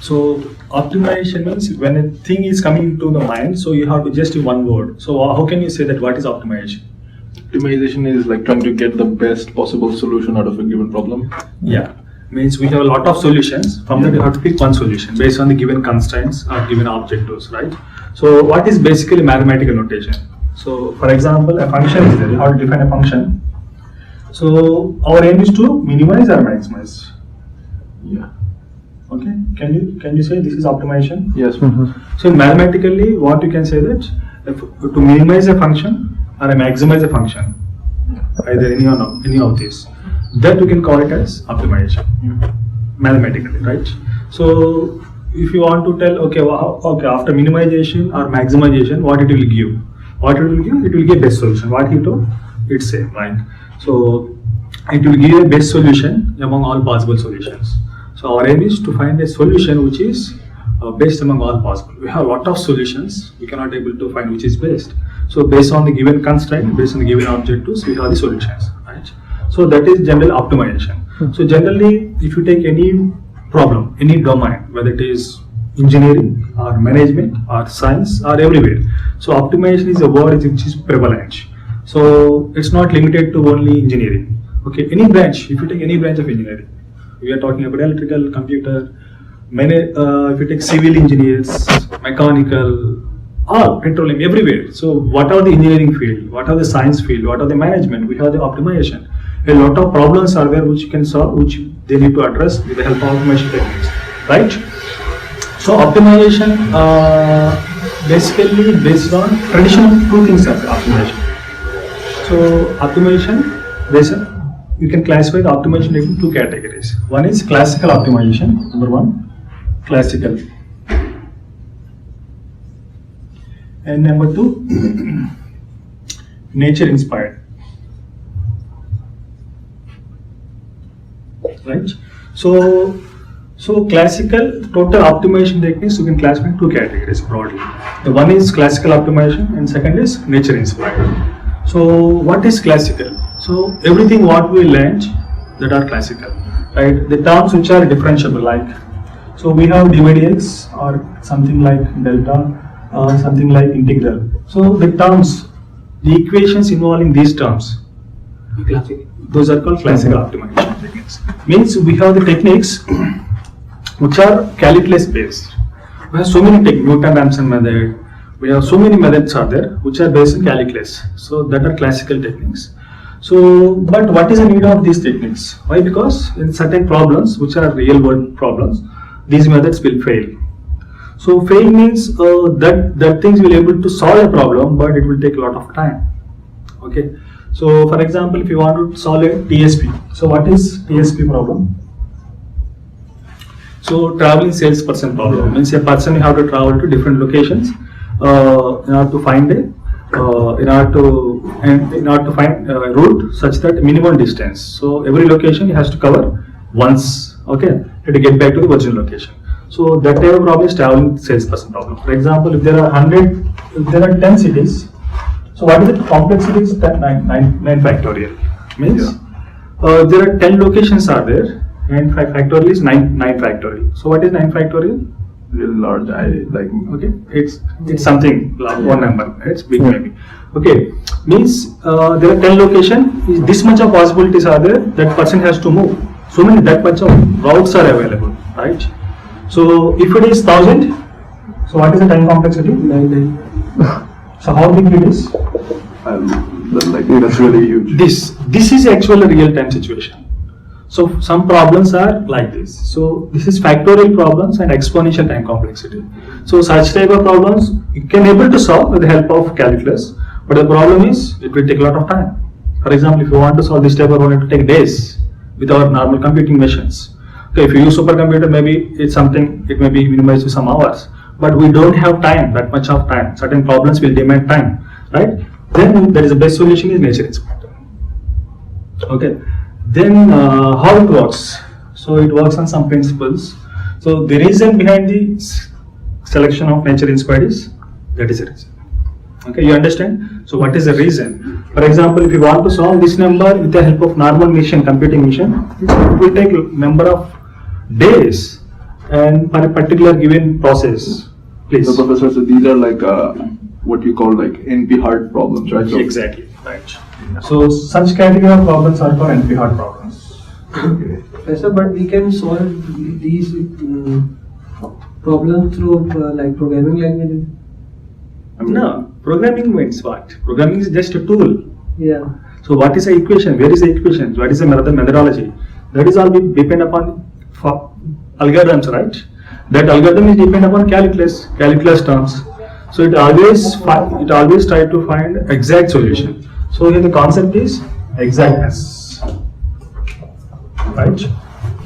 So optimization means when a thing is coming to the mind, so you have to just use one word. So how can you say that what is optimization? Optimization is like trying to get the best possible solution out of a given problem. Yeah, means we have a lot of solutions. From that you have to pick one solution based on the given constraints or given objectives, right? So what is basically mathematical notation? So for example, a function is there. You have to define a function. So our aim is to minimize or maximize. Yeah. Okay. Can you say this is optimization? Yes. So mathematically, what you can say that if, to minimize a function or maximize a function, either any of these, that we can call it as optimization, mathematically, right? So if you want to tell, okay, after minimization or maximization, what it will give? What it will give? It will give best solution. What he told? It's same, right? So it will give a best solution among all possible solutions. So our aim is to find a solution which is best among all possible. We have a lot of solutions. We cannot able to find which is best. So based on the given constraint, based on the given objectives, we have the solutions, right? So that is general optimization. So generally, if you take any problem, any domain, whether it is engineering or management or science or everywhere, so optimization is a word which is prevalent. So it's not limited to only engineering. Okay, any branch, if you take any branch of engineering, we are talking about electrical, computer, if you take civil engineers, mechanical, all petroleum, everywhere. So what are the engineering field, what are the science field, what are the management, we have the optimization. A lot of problems are there which you can solve, which they need to address with the help of automation techniques, right? So optimization basically based on traditional two things are optimization. So optimization, you can classify the optimization into two categories. One is classical optimization, number one, classical. And number two, nature inspired. Right? So classical total optimization techniques you can classify in two categories broadly. The one is classical optimization and second is nature inspired. So what is classical? So everything what we learned that are classical, right? The terms which are differentiable, like, so we have dx or something like delta or something like integral. So the terms, the equations involving these terms, those are called classical optimization techniques. Means we have the techniques which are calculus based. We have so many techniques, Newton-Raphson method. We have so many methods are there which are based on calculus. So that are classical techniques. So, but what is the need of these techniques? Why? Because in certain problems which are real world problems, these methods will fail. So fail means that things will able to solve a problem, but it will take a lot of time. Okay. So for example, if you want to solve a TSP, so what is TSP problem? So traveling salesperson problem means a person you have to travel to different locations in order to find a route such that minimum distance. So every location he has to cover once, okay, to get back to the original location. So that type of problem is traveling salesperson problem. For example, if there are 10 cities, so what is the complexity is 9 factorial. Means there are 10 locations are there and 5 factorial is 9 factorial. So what is 9 factorial? Real large, okay, it's something like one number, it's big maybe. Okay, means there are 10 locations, this much of possibilities are there, that person has to move. So many, that much of routes are available, right? So if it is 1000, so what is the time complexity? 9. So how big it is? That's really huge. This is actually a real time situation. So some problems are like this. So this is factorial problems and exponential time complexity. So such type of problems you can able to solve with the help of calculus, but the problem is it will take a lot of time. For example, if you want to solve this type of problem, it will take days with our normal computing machines. Okay, if you use supercomputer, maybe it may be minimized to some hours, but we don't have time, that much of time. Certain problems will demand time, right? Then there is a best solution is nature inspired. Okay. Then how it works? So it works on some principles. So the reason behind the selection of nature inspired is that is the reason. Okay, you understand? So what is the reason? For example, if you want to solve this number with the help of normal machine, computing machine, it will take a number of days. and for a particular given process. Please. So Professor, so these are like what you call like NP-hard problems, right? So Exactly, right. So such category of problems are called NP-hard problems. Okay. Professor, but we can solve these problems through like programming languages. No, programming means what? Programming is just a tool. Yeah. So what is the equation? Where is the equation? What is the methodology? That is all depend upon algorithms, right? That algorithm is depend upon calculus terms. So it always try to find exact solution. So here the concept is exactness, right?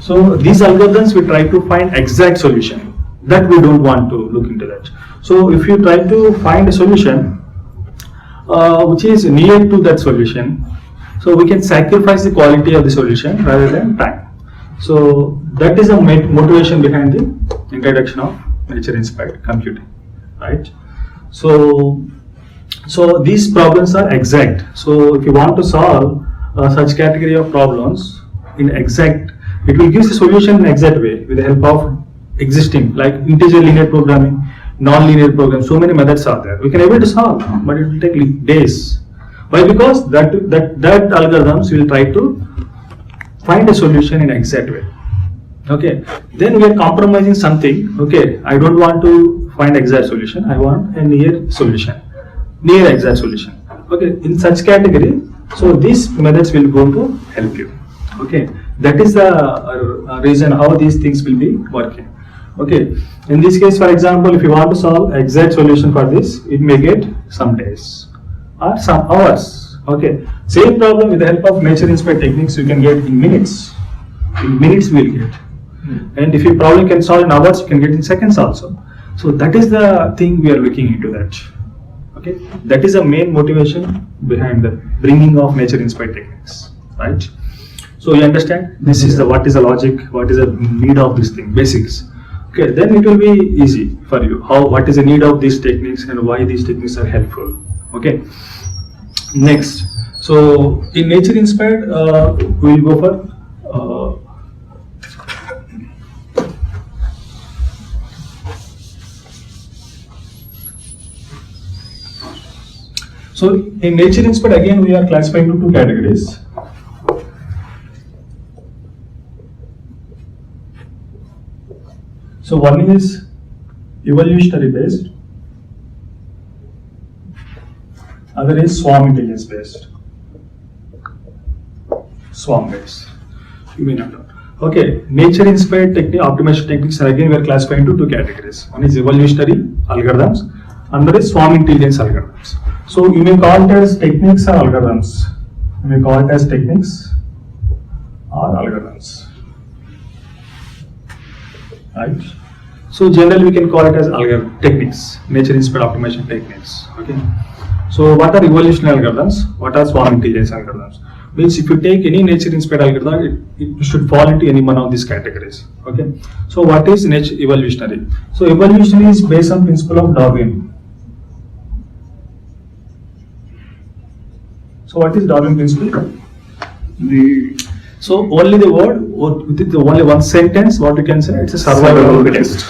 So these algorithms we try to find exact solution. That we don't want to look into that. So if you try to find a solution which is near to that solution, so we can sacrifice the quality of the solution rather than time. So that is the motivation behind the introduction of nature-inspired computing, right? So these problems are exact. So if you want to solve such category of problems in exact, it will give the solution in exact way with the help of existing like integer linear programming, non-linear programming. So many methods are there. We can able to solve, but it will take days. Why? Because that algorithms will try to find a solution in exact way. Okay. Then we are compromising something. Okay. I don't want to find exact solution. I want a near solution, near exact solution. Okay. In such category, so these methods will go to help you. Okay. That is the reason how these things will be working. Okay. In this case, for example, if you want to solve exact solution for this, it may get some days or some hours. Okay. Same problem with the help of nature-inspired techniques you can get in minutes. In minutes we will get. And if your problem can solve in hours, you can get in seconds also. So that is the thing we are looking into that. Okay. That is the main motivation behind the bringing of nature-inspired techniques. Right. So you understand? This is the what is the logic, what is the need of this thing, basics. Okay, then it will be easy for you. What is the need of these techniques and why these techniques are helpful. Okay. Next, so in nature inspired, we will go for so in nature inspired again we are classifying into two categories. So one is evolutionary based, other is swarm intelligence based. Swarm based. You may not know. Okay, nature inspired technique, optimization techniques are again we are classifying into two categories. One is evolutionary algorithms, another is swarm intelligence algorithms. So you may call it as techniques or algorithms. You may call it as techniques or algorithms. Right? So generally we can call it as techniques, nature-inspired optimization techniques. Okay. So what are evolutionary algorithms? What are swarm intelligence algorithms? Means if you take any nature-inspired algorithm, it should fall into any one of these categories. Okay. So what is evolutionary? So evolution is based on principle of Darwin. So what is Darwin principle? So only the word, with only one sentence, what you can say, it's a survival of the fittest.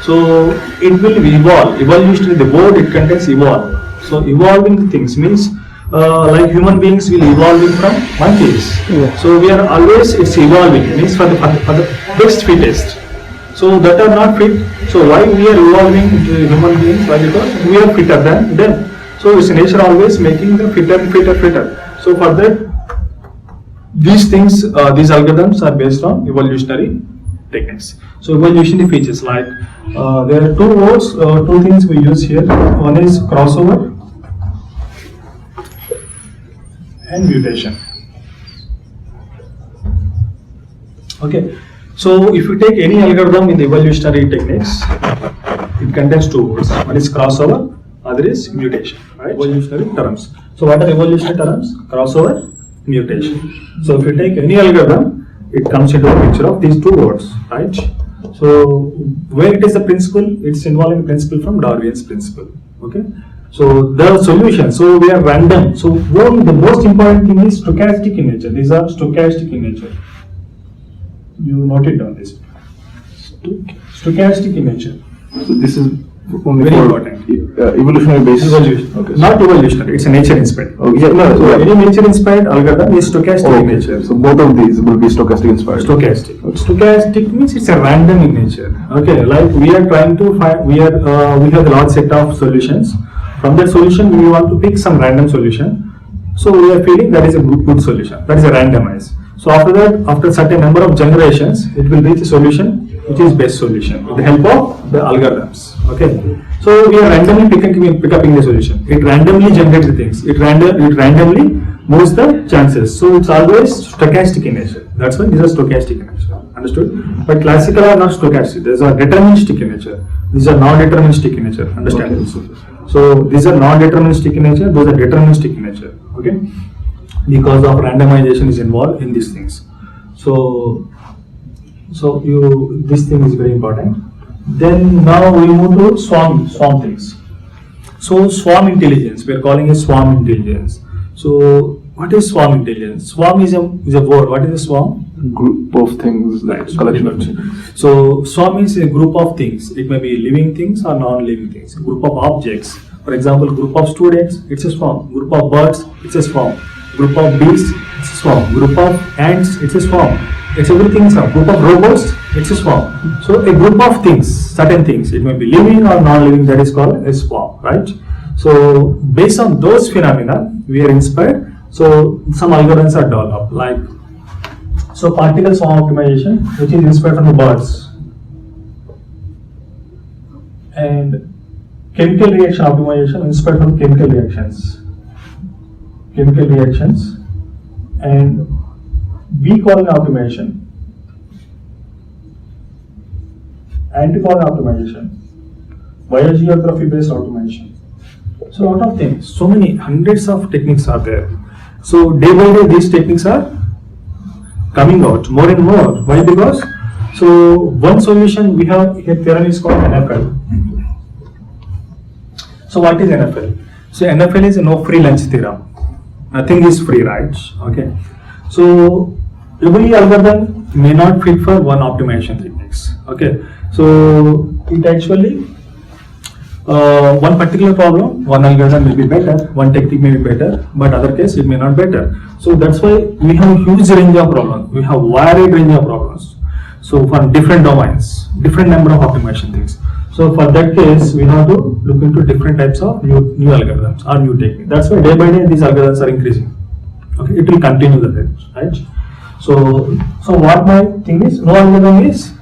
So it will evolve. Evolutionary, the word it contains evolve. So evolving things means like human beings will evolving from monkeys. Yeah. So we are always it's evolving means for the best fittest. So that are not fit. So why we are evolving into human beings? Why? Because we are fitter than them. So it's nature always making them fitter. So for that, these things, these algorithms are based on evolutionary techniques. So evolutionary features like there are two words, two things we use here. One is crossover and mutation. Okay. So if you take any algorithm in the evolutionary techniques, it contains two words. One is crossover, other is mutation. Right? Evolutionary terms. So what are evolutionary terms? Crossover, mutation. So if you take any algorithm, it comes into a picture of these two words, right? So where it is the principle, it's involving the principle from Darwin's principle. Okay. So the solution, so we are random. So the most important thing is stochastic in nature. These are stochastic in nature. You note it down this. Stochastic in nature. So this is only Very for important. Evolutionary based. Evolution. Okay. Not evolutionary, it's a nature inspired. Okay. Yeah, no, So yeah. any nature inspired algorithm is stochastic in Okay. nature. So both of these will be stochastic inspired. Stochastic. Stochastic means it's a random in nature. Okay, like we are trying to find, we have a large set of solutions. From that solution, we want to pick some random solution. So we are feeling that is a good solution. That is a randomized. So after that, after certain number of generations, it will reach a solution which is best solution with the help of the algorithms. Okay. So we are randomly pick up the solution. It randomly generates the things. It randomly moves the chances. So it's always stochastic in nature. That's why these are stochastic in nature. Understood? But classical are not stochastic. These are deterministic in nature. These are non-deterministic in nature. Understand? Okay. So these are non-deterministic in nature. Those are deterministic in nature. Okay? Because of randomization is involved in these things. So this thing is very important. Then now we move to swarm things. So swarm intelligence, we are calling it swarm intelligence. So what is swarm intelligence? Swarm is a word. What is a swarm? Group of things, like collection of things. So swarm is a group of things. It may be living things or non-living things. A group of objects. For example, group of students, it's a swarm. Group of birds, it's a swarm. Group of bees, it's a swarm. Group of ants, it's a swarm. It's everything. So group of robots, it's a swarm. So a group of things, certain things, it may be living or non-living, that is called a swarm, right? So based on those phenomena, we are inspired. So some algorithms are developed, like so particle swarm optimization, which is inspired from the birds, and chemical reaction optimization inspired from chemical reactions, and B-colony optimization, anti-colony optimization, biogeography based optimization. So a lot of things, so many hundreds of techniques are there. So day by day these techniques are coming out more and more. Why? Because so one solution we have here theorem is called NFL. So what is NFL? So NFL is a no free lunch theorem. Nothing is free, right? Okay. So every algorithm may not fit for one optimization techniques. Okay. So it actually one particular problem, one algorithm may be better, one technique may be better, but other case it may not better. So that's why we have a huge range of problems. We have wide range of problems. So for different domains, different number of optimization things. So for that case, we have to look into different types of new algorithms or new techniques. That's why day by day these algorithms are increasing. Okay, it will continue the rate, right? So what my thing is, no algorithm is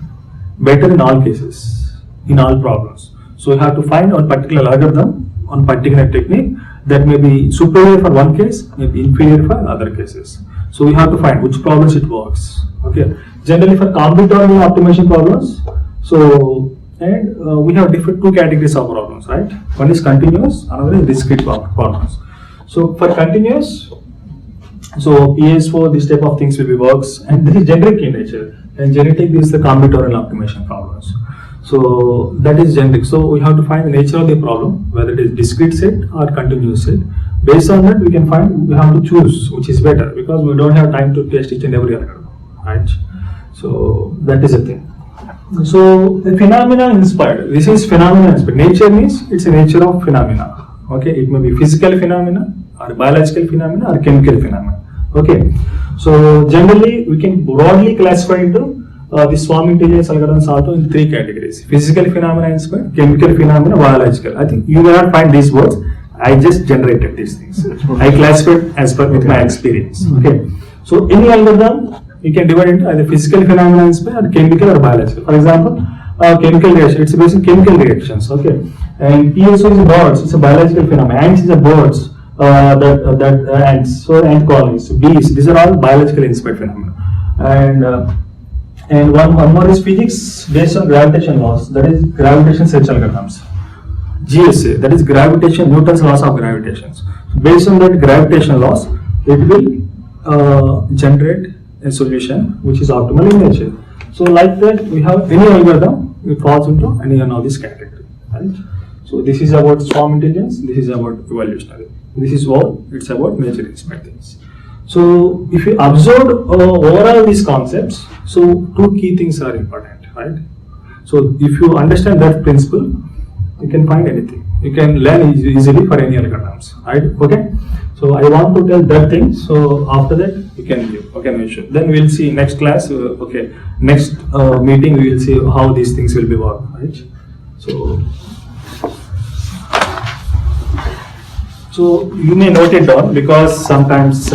better in all cases, in all problems. So you have to find one particular algorithm, one particular technique that may be superior for one case, may be inferior for other cases. So we have to find which problems it works. Okay. Generally for combinatorial optimization problems, so we have different two categories of problems, right? One is continuous, another is discrete problems. So for continuous, so PS4, this type of things will be works, and this is generic in nature. And genetic is the combinatorial optimization problems. So that is generic. So we have to find the nature of the problem, whether it is discrete set or continuous set. Based on that, we can find, we have to choose which is better, because we don't have time to test each and every algorithm, right? So that is the thing. So the phenomena inspired. This is phenomena inspired. Nature means it's a nature of phenomena. Okay, it may be physical phenomena or biological phenomena or chemical phenomena. Okay, so generally we can broadly classify into the swarm intelligence algorithms also in three categories: physical phenomena inspired, chemical phenomena, biological. I think you will not find these words. I just generated these things. I classified as per with my experience. Okay, so any algorithm you can divide into either physical phenomena inspired, or chemical or biological. For example, chemical reaction. It's based on chemical reactions. Okay, and PSO is a birds. It's a biological phenomenon. Ants is a birds. Ants. So ant colonies, bees. These are all biological inspired phenomena. And one more is physics based on gravitation laws. That is gravitation search algorithms. GSA. That is gravitation, Newton's laws of gravitation. Based on that gravitation laws, it will generate a solution which is optimal in nature. So like that, we have any algorithm, it falls into any one of this category, right? So this is about swarm intelligence, this is about evolutionary. This is what it's about nature inspired things. So if you observe overall these concepts, so two key things are important, right? So if you understand that principle, you can find anything. You can learn easily for any algorithms, right? Okay. So I want to tell that thing. So after that, you can give. Okay, no issue. Then we'll see next class. Okay, next meeting we will see how these things will be worked, right? So you may note it down, because sometimes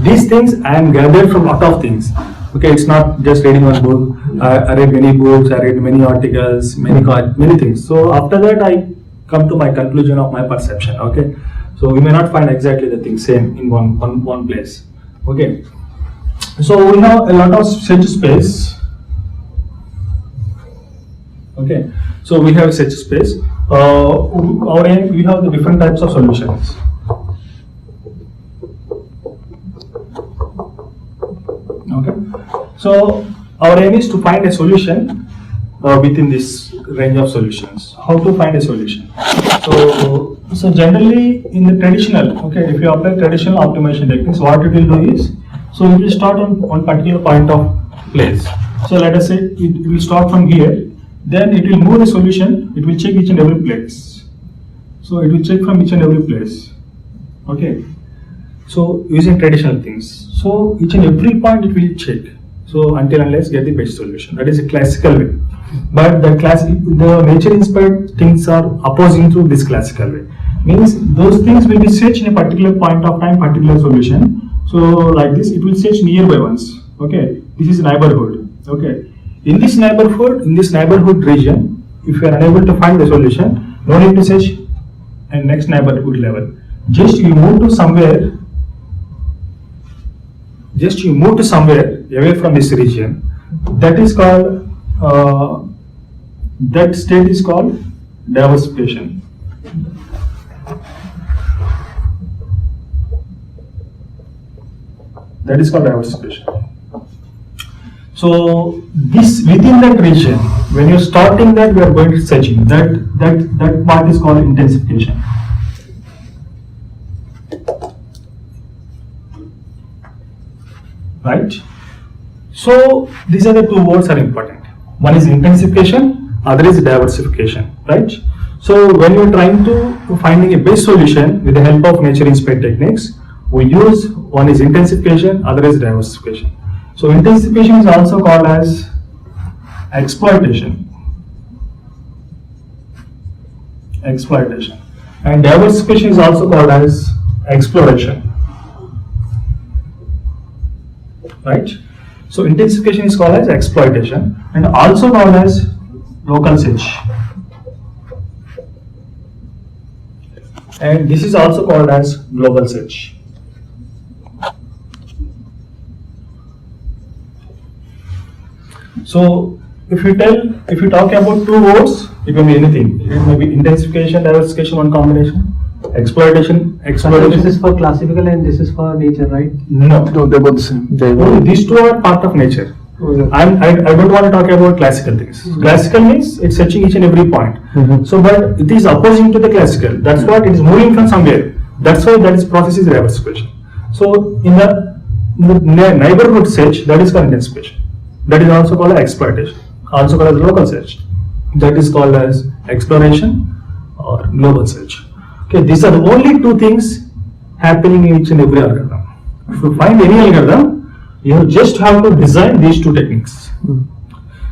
these things I am gathered from lot of things. Okay, it's not just reading one book. I read many books, I read many articles, many things. So after that, I come to my conclusion of my perception. Okay, so we may not find exactly the thing same in one place. Okay, so we have a lot of search space. Okay, so we have search space. Our aim, we have the different types of solutions. Okay, so our aim is to find a solution within this range of solutions. How to find a solution? So generally in the traditional, okay, if you apply traditional optimization techniques, what it will do is, so it will start on one particular point of place. So let us say it will start from here, then it will move the solution, it will check each and every place. So it will check from each and every place. Okay, so using traditional things. So each and every point it will check. So until unless get the best solution. That is a classical way. But the nature inspired things are opposing to this classical way. Means those things will be searched in a particular point of time, particular solution. So like this, it will search nearby ones. Okay, this is neighborhood. Okay, in this neighborhood region, if you are unable to find the solution, no need to search and next neighborhood level. Just you move to somewhere away from this region. That is called that state is called diversification. That is called diversification. So this within that region, when you're starting that, we are going to searching. That part is called intensification. Right? So these are the two words are important. One is intensification, other is diversification. Right? So when you're trying to finding a best solution with the help of nature inspired techniques, we use one is intensification, other is diversification. So intensification is also called as exploitation, and diversification is also called as exploration. Right? So intensification is called as exploitation and also called as local search. And this is also called as global search. So if you talk about two words, it can be anything. It may be intensification, diversification, one combination. Exploitation. So this is for classical and this is for nature, right? No, they're both the same. only these two are part of nature. I don't want to talk about classical things. Classical means it's searching each and every point. So, but it is opposing to the classical. That's what it is moving from somewhere. That's why that is process is diversification. So in the neighborhood search, that is called intensification. That is also called exploitation. Also called as local search. That is called as exploration or global search. Okay, these are the only two things happening in each and every algorithm. If you find any algorithm, you just have to design these two techniques.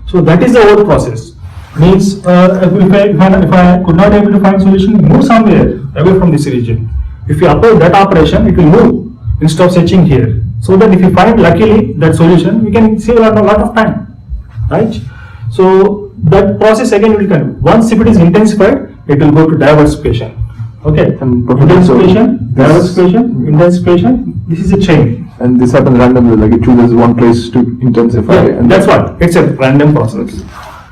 So that is the whole process. Means if I could not able to find solution, move somewhere away from this region. If you apply that operation, it will move instead of searching here. So that if you find luckily that solution, we can save a lot of time, right? So that process again will continue. Once if it is intensified, it will go to diversification. Okay, intensification, diversification, intensification. This is a chain. And this happens randomly, like it chooses one place to intensify. Yeah, and that's what, it's a random process.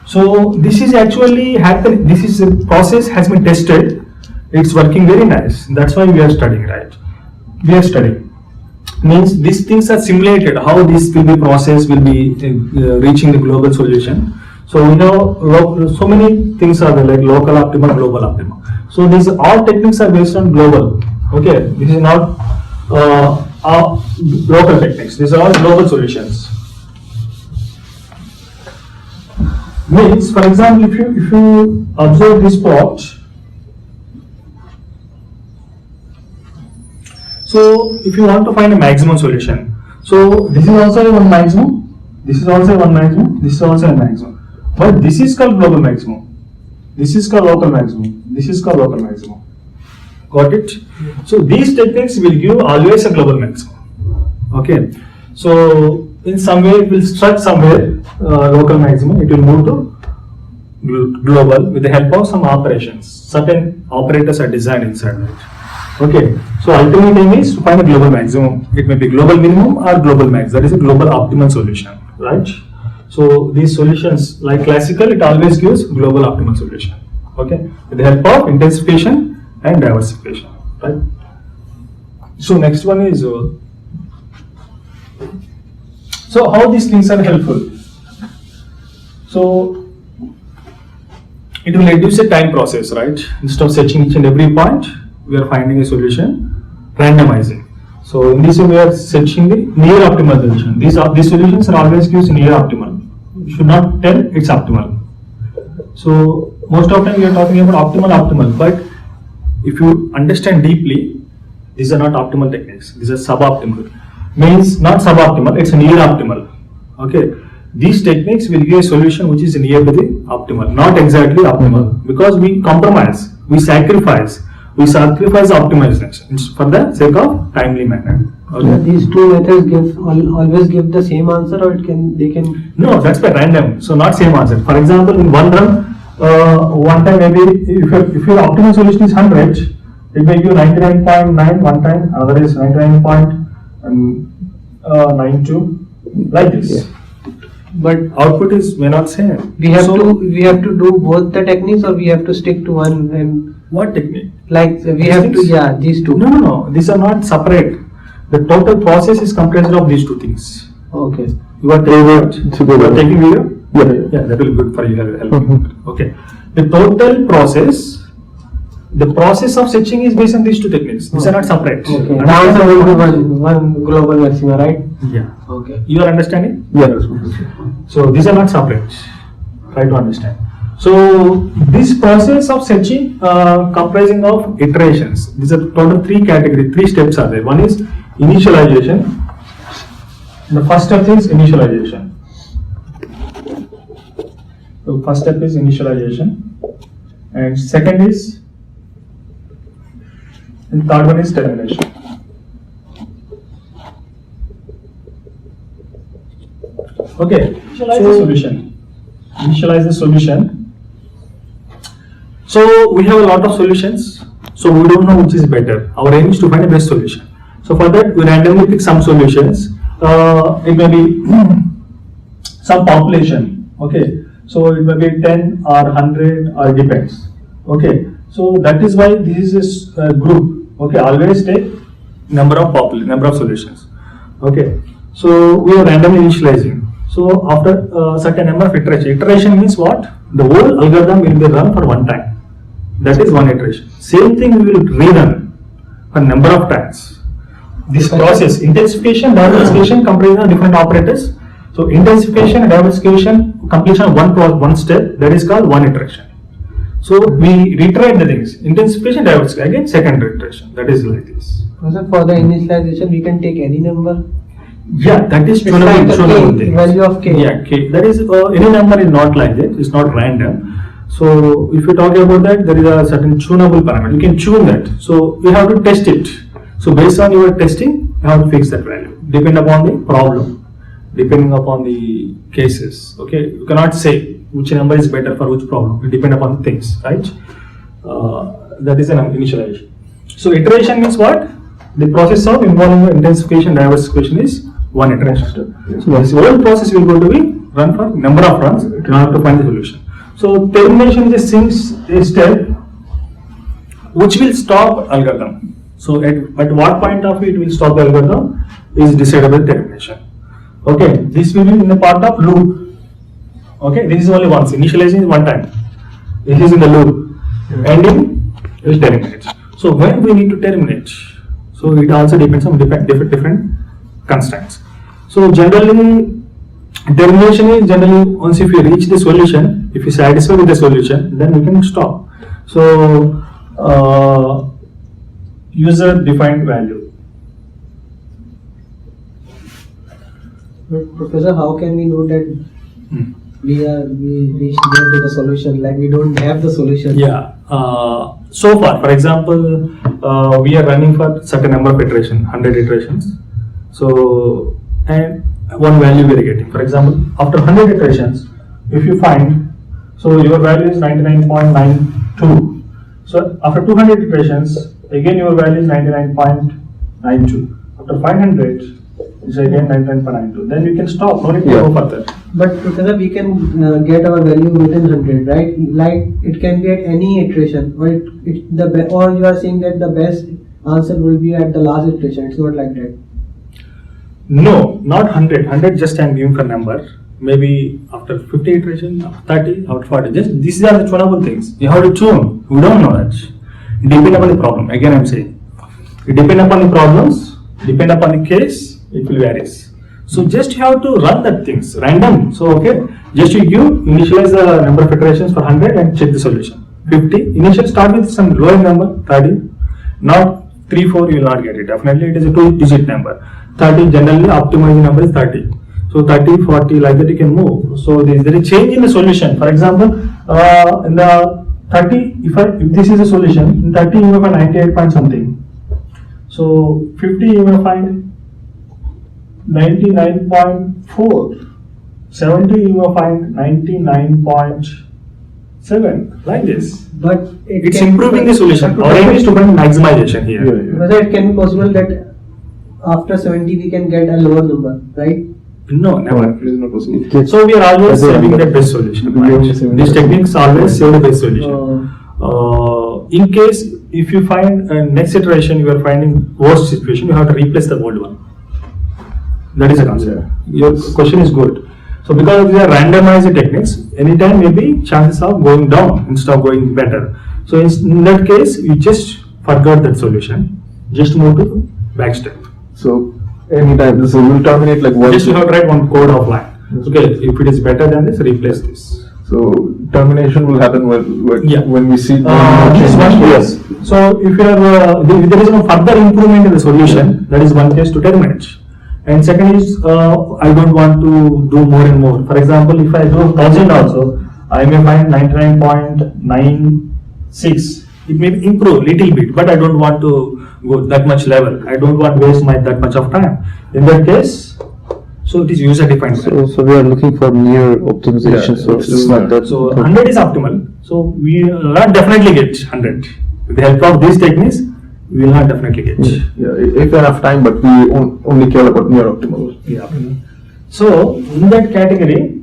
So this is actually happening, this is a process has been tested, it's working very nice. That's why we are studying, right? We are studying. Means these things are simulated, how this will be processed, will be reaching the global solution. So we know so many things are there, like local optima, global optima. So these all techniques are based on global. Okay, this is not local techniques. These are all global solutions. Means, for example, if you observe this plot, so if you want to find a maximum solution, so this is also one maximum, this is also one maximum, this is also a maximum, but this is called global maximum, this is called local maximum, this is called local maximum. Got it? So these techniques will give always a global maximum. Okay. So in some way it will start somewhere local maximum, it will move to global with the help of some operations. Certain operators are designed inside that. Okay, so ultimate aim is to find a global maximum. It may be global minimum or global max. That is a global optimal solution, right? So these solutions, like classical, it always gives global optimal solution. Okay, with the help of intensification and diversification, right? So next one is so how these things are helpful. So it will reduce the time process, right? Instead of searching each and every point, we are finding a solution, randomizing. So in this way, we are searching the near optimal solution. These solutions are always gives near optimal. You should not tell it's optimal. So most of the time we are talking about optimal, but if you understand deeply, these are not optimal techniques. These are suboptimal. Means not suboptimal, it's near optimal. Okay. These techniques will give a solution which is near to the optimal, not exactly optimal, because we compromise, we sacrifice optimization for the sake of timely manner. Okay. These two methods always give the same answer, or they can. No, that's by random. So not same answer. For example, in one run, one time maybe if your optimal solution is 100, it may give 99.9 one time, another is 99.92, like this. Yeah. But output may not same. We have to do both the techniques, or we have to stick to one. And what technique? Like we have to, yeah, these two. No, these are not separate. The total process is comprised of these two things. Okay. You are taking video? Yeah. That will be good for you. Okay. The total process, the process of searching is based on these two techniques. These are not separate. Okay. The answer will be one global maxima, right? Yeah. Okay. You are understanding? Yeah. So these are not separate. Try to understand. So this process of searching comprising of iterations. These are total three steps are there. One is initialization. The first step is initialization. So first step is initialization, and second is, and third one is termination. Okay, initialize the solution. So we have a lot of solutions, so we don't know which is better. Our aim is to find the best solution. So for that, we randomly pick some solutions. It may be some population. Okay, so it may be 10 or 100 or depends. Okay, so that is why this is a group. Okay, always take number of solutions. Okay, so we are randomly initializing. So after a certain number of iteration means what? The whole algorithm will be run for one time. That is one iteration. Same thing we will rerun a number of times. This process, intensification, diversification, comprising of different operators. So intensification and diversification, completion of one step, that is called one iteration. So we reiterate the things. Intensification, diversification, again second iteration. That is like this. So for the initialization, we can take any number. Yeah, that is tunable thing. Value of k. Yeah, k. That is any number is not like that. It's not random. So if you talk about that, there is a certain tunable parameter. You can tune that. So you have to test it. So based on your testing, you have to fix that value. Depend upon the problem, depending upon the cases. Okay, you cannot say which number is better for which problem. It depends upon the things, right? That is an initialization. So iteration means what? The process of involving intensification, diversification is one iteration. So this whole process will go to be run for number of runs in order to find the solution. So termination is a step which will stop algorithm. So at what point of it will stop the algorithm is decided by termination. Okay, this will be in the part of loop. Okay, this is only once. Initializing is one time. This is in the loop. Ending is terminate. So when we need to terminate, so it also depends on different constraints. So generally, Termination is generally once if you reach the solution, if you satisfy with the solution, then you can stop. So user defined value. But Professor, how can we know that we reached there to the solution? Like we don't have the solution. Yeah. So far, for example, we are running for certain number of iterations, 100 iterations. So, and one value we are getting. For example, after 100 iterations, if you find, so your value is 99.92. So after 200 iterations, again your value is 99.92. After 500, it's again 99.92. Then you can stop. No need to go further. But Professor, we can get our value within 100, right? Like it can be at any iteration, or or you are saying that the best answer will be at the last iteration. It's not like that. No, not 100. 100 just I'm giving for number. Maybe after 50 iterations, after 30, after 40. Just these are the tunable things. You have to tune. We don't know that. It depends upon the problem. Again, I'm saying it depends upon the problems, depend upon the case. It will varies. So just you have to run that things random. So okay, just you initialize the number of iterations for 100 and check the solution. 50. Initially start with some lower number, 30. Not 3, 4. You will not get it. Definitely, it is a 2-digit number. 30 generally optimizing number is 30. So 30, 40 like that you can move. So there is a change in the solution. For example, in the 30, if this is a solution, in 30 you will find 98 point something. So 50 you will find 99.4. 70 you will find 99.7 like this. But It's improving the solution. Our aim is to find maximization here. Whether it can be possible that after 70 we can get a lower number, right? No, never. It is not possible. So we are always saving the best solution. Right? These techniques always save the best solution. In case if you find next iteration you are finding worst situation, you have to replace the old one. That is a concept. Your question is good. So because these are randomized techniques, anytime maybe chances of going down instead of going better. So in that case, you just forgot that solution. Just move to back step. So anytime, so you will terminate like what? Just you have to write one code offline. Okay, if it is better than this, replace this. So termination will happen when we see. This one case. So if you are if there is no further improvement in the solution, that is one case to terminate. And second is I don't want to do more and more. For example, if I do 1000 also, I may find 99.96. It may improve little bit, but I don't want to go that much level. I don't want to waste that much of time. In that case, so it is user defined. So we are looking for near optimization. Yeah, so it's not that. So 100 is optimal. So we will not definitely get 100. With the help of these techniques, we will not definitely get. Yeah, if you have time, but we only care about near optimal. Yeah. So in that category,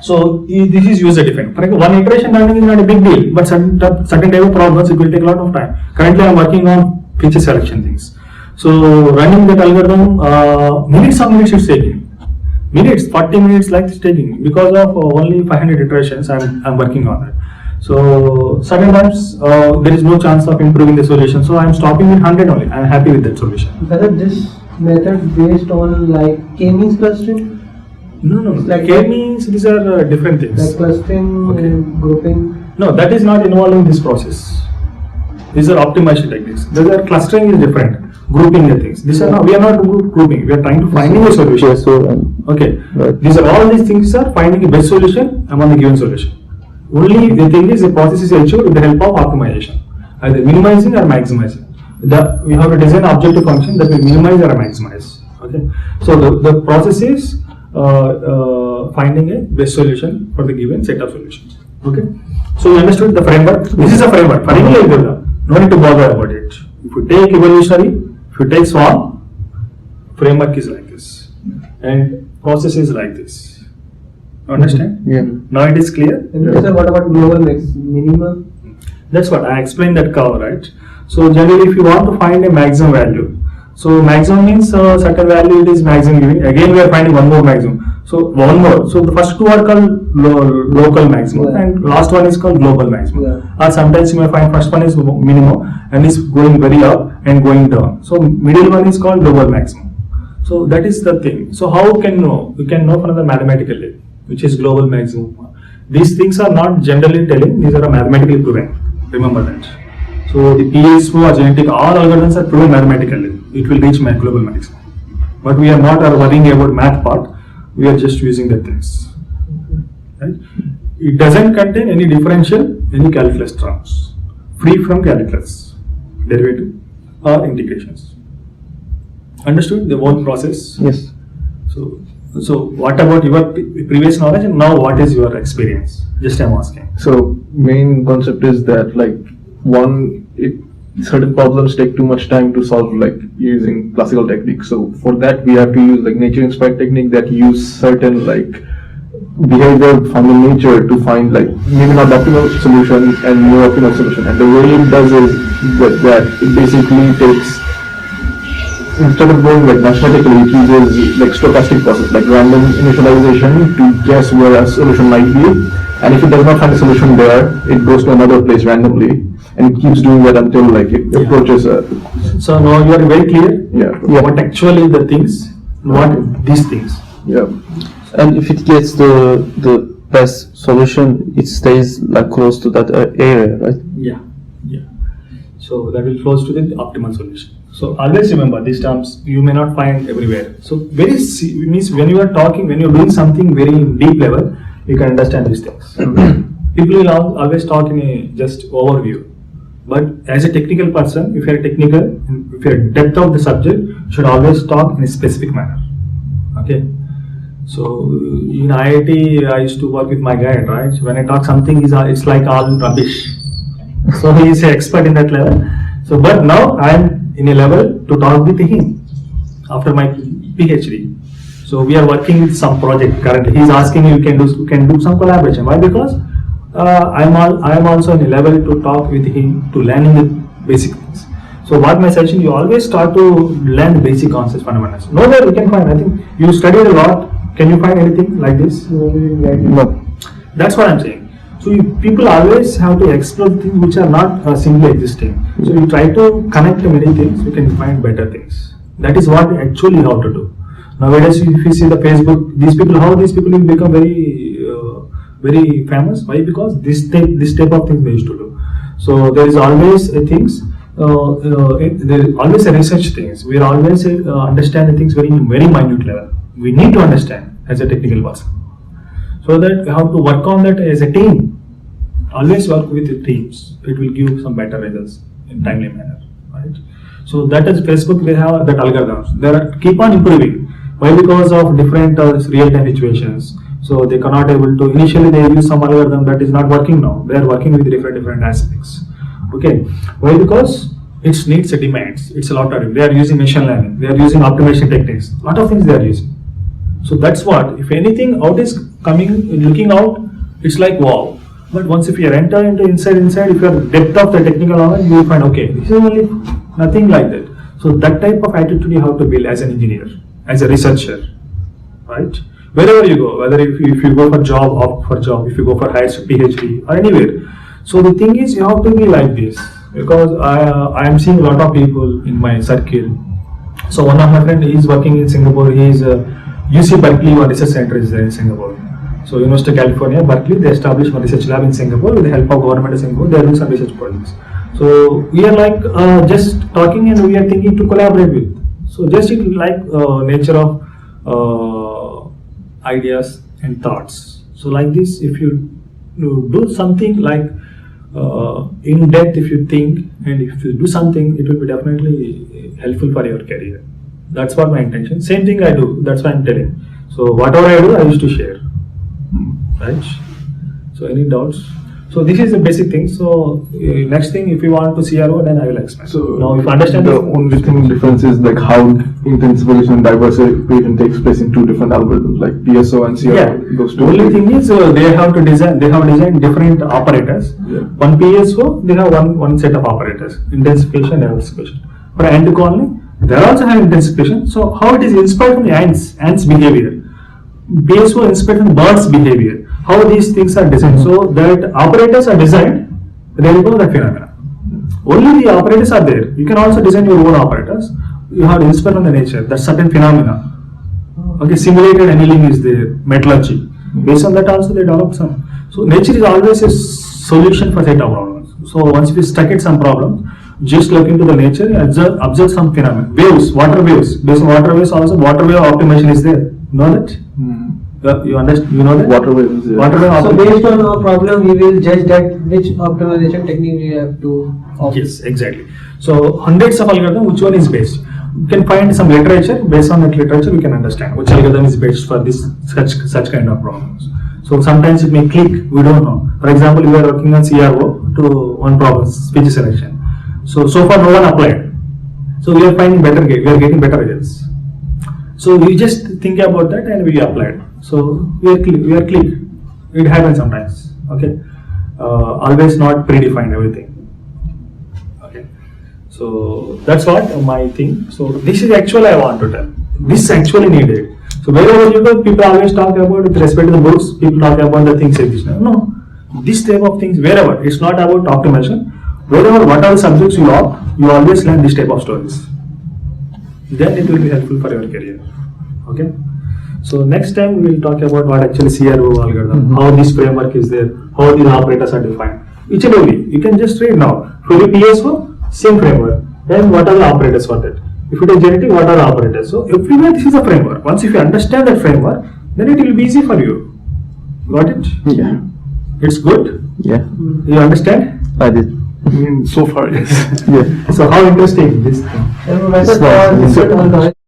so this is user defined. For example, one iteration running is not a big deal, but certain type of problems it will take a lot of time. Currently, I am working on feature selection things. So running that algorithm, minutes it's taking. Minutes, 40 minutes like it's taking because of only 500 iterations. I'm working on it. So certain times there is no chance of improving the solution. So I'm stopping with 100 only. I'm happy with that solution. Whether this method based on like k-means clustering? No. Like K-means these are different things. Like clustering and grouping? No, that is not involved in this process. These are optimization techniques. These are clustering is different. Grouping the things. These are not. We are not grouping. We are trying to finding a solution. Yeah, so, okay. Right. These are all these things are finding the best solution among the given solution. Only the thing is the process is achieved with the help of optimization, either minimizing or maximizing. We have to design an objective function that will minimize or maximize. Okay. So the process is finding a best solution for the given set of solutions. Okay. So you understood the framework. This is a framework. For any algorithm, no need to bother about it. If you take evolutionary, if you take swarm, framework is like this, and process is like this. Understand? Yeah. Now it is clear. And Professor, what about global minimum? That's what I explained that curve, right? So generally, if you want to find a maximum value, so maximum means certain value it is maximum giving. Again, we are finding one more maximum. So one more. So the first two are called local maximum, and last one is called global maximum. Yeah. Or sometimes you may find first one is minimum and is going very up and going down. So middle one is called global maximum. So that is the thing. So how can you know? You can know from the mathematical level, which is global maximum. These things are not generally telling, these are mathematically proven. Remember that. So the PSO or genetic, all algorithms are proven mathematically. It will reach global maximum. But we are not worrying about math part, we are just using the things. Right? It doesn't contain any differential, any calculus terms. Free from calculus, derivative or integrations. Understood the whole process? Yes. So what about your previous knowledge and now what is your experience? Just I'm asking. So main concept is that like certain problems take too much time to solve like using classical techniques. So for that we have to use like nature inspired technique that use certain like behavior from the nature to find like maybe not the optimal solution and more optimal solution. And the way it does is that it basically takes, instead of going like mathematically, it uses like stochastic process, like random initialization to guess where a solution might be. And if it does not find a solution there, it goes to another place randomly, and it keeps doing that until like it approaches a. So now you are very clear. Yeah. What actually the things, what these things. Yeah. And if it gets the best solution, it stays like close to that area, right? Yeah. So that will close to the optimal solution. So always remember these terms you may not find everywhere. So means when you are talking, when you are doing something very deep level, you can understand these things. People will always talk in a just overview. But as a technical person, if you are technical, if you are depth of the subject, you should always talk in a specific manner. Okay. So in IIT, I used to work with my guide, right? When I talk something, it's like all rubbish. So he is an expert in that level. So, but now I am in a level to talk with him after my PhD. So we are working with some project currently. He is asking you can do some collaboration. Why? Because I am also in a level to talk with him to learning the basic things. So what my suggestion, you always start to learn the basic concepts, fundamentals. Nowhere you can find. I think you studied a lot. Can you find anything like this? No. That's what I'm saying. So people always have to explore things which are not simply existing. So you try to connect many things, you can find better things. That is what actually you have to do. Nowadays, if you see the Facebook, how these people will become very famous. Why? Because this type of things they used to do. So there is always things. There is always a research things. We are always understanding things very minute level. We need to understand as a technical person. So that you have to work on that as a team. Always work with the teams. It will give some better results in timely manner, right? So that is Facebook. They have that algorithms. They keep on improving. Why? Because of different real-time situations. So they cannot able to. Initially, they use some algorithm that is not working now. They are working with different aspects. Okay. Why? Because it needs a demands. It's a lot of. They are using machine learning. They are using optimization techniques. A lot of things they are using. So that's what. If anything out is coming, looking out, it's like wow. But once if you enter into inside, if you are depth of the technical knowledge, you will find okay, this is only nothing like that. So that type of attitude you have to build as an engineer, as a researcher, right? Wherever you go, whether if you go for job, opt for job, if you go for higher PhD or anywhere. So the thing is, you have to be like this because I am seeing a lot of people in my circle. So one of my friends is working in Singapore. He is UC Berkeley, one research center is there in Singapore. So University of California, Berkeley, they established one research lab in Singapore with the help of government of Singapore. They are doing some research projects. So we are like just talking and we are thinking to collaborate with. So just it like nature of ideas and thoughts. So like this, if you do something like in depth, if you think and if you do something, it will be definitely helpful for your career. That's what my intention. Same thing I do. That's why I'm telling. So whatever I do, I used to share. Right? So any doubts? So this is the basic thing. So next thing, if you want to CRO, then I will explain. So now, if you understand the this, only thing difference is like how intensification and diversification takes place in two different algorithms, like PSO and CRO. yeah. Those The two. only thing is they have to design. They have designed different operators. Yeah. One PSO, they have one set of operators: intensification, diversification. For ant colony, they also have intensification. So how it is inspired from the ants behavior. PSO inspired from birds behavior. How these things are designed. So that operators are designed. There you go, that phenomena. Only the operators are there. You can also design your own operators. you have to inspect on the nature, that certain phenomena. Okay, simulated annealing is there, metallurgy. Based on that also they develop some. So nature is always a solution for set of problems. So once we stuck at some problem, just look into the nature, observe some phenomena. Waves, water waves. Based on water waves also, water wave optimization is there. Know that? You understand? You know that? Water waves. Water wave So optimization. based on our problem, we will judge that which optimization technique we have to opt. Yes, exactly. So hundreds of algorithms, which one is best? You can find some literature. Based on that literature, we can understand which algorithm is best for this such kind of problems. So sometimes it may click. We don't know. For example, we are working on CRO to one problem, speech selection. So far no one applied. So we are finding better. We are getting better results. So we just think about that and we applied. So we are click. It happens sometimes. Okay. Always not predefined everything. Okay. So that's what my thing. So this is actually I want to tell. This is actually needed. So wherever you go, people always talk about with respect to the books. People talk about the things additional. No, this type of things wherever it's not about optimization. Wherever whatever subjects you opt, you always learn this type of stories. Then it will be helpful for your career. Okay. So next time we will talk about what actually CRO algorithm, how this framework is there, how these operators are defined. Each and every, you can just read now. For the PSO, same framework. Then what are the operators for that? If it is genetic, what are the operators? So everywhere this is a framework. Once if you understand that framework, then it will be easy for you. Got it? Yeah. It's good? Yeah. You understand? I did. So far, yes. Yeah. So how interesting this thing. So, It's not- different algorithms.